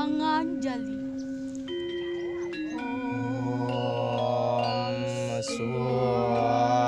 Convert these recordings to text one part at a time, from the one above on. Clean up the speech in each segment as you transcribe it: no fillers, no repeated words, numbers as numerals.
panganjali. Om Swastiastu.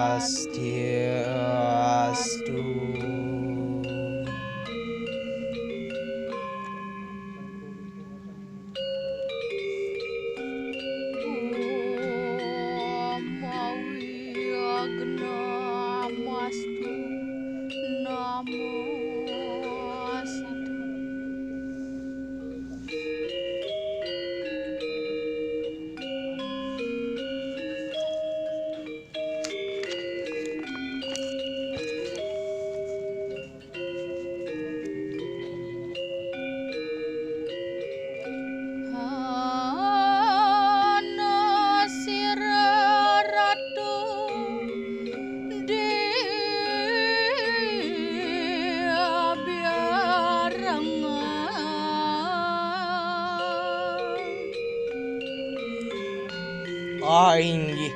Inggih,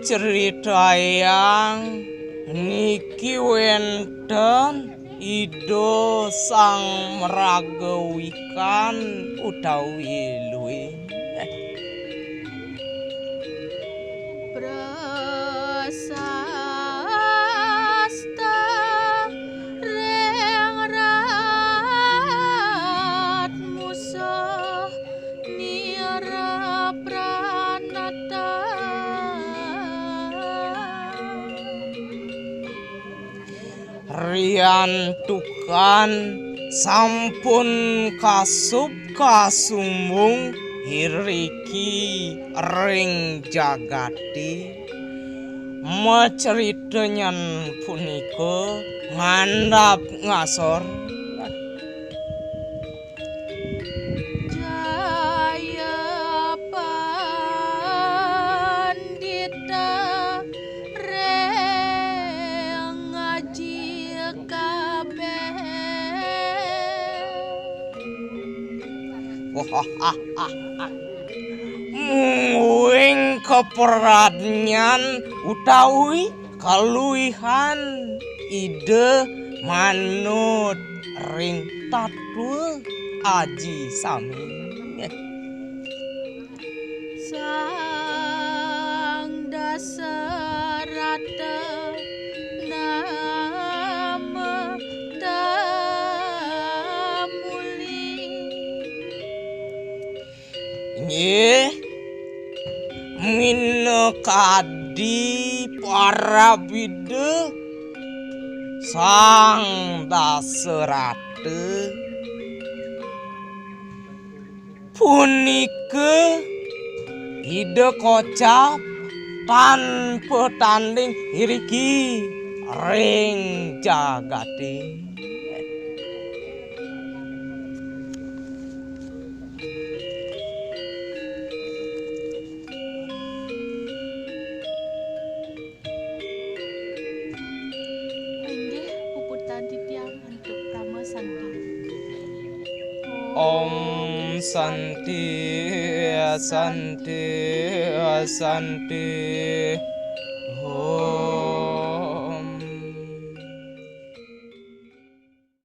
ceritayang niki wenten ida sang meragawikan utawi luwih rian tukan sampun kasup kasumung hiriki ring jagati maceritenyan punika ngandhap ngasor muing keperadnyan utawi kaluwihan ide manut ring tatu aji sami sang dasarata nama minekadi para bide sang daserate punike ide kocap tanpa tanding hiriki ring jagati titiang untuk Rama Sronca. Om Santi Santi Santi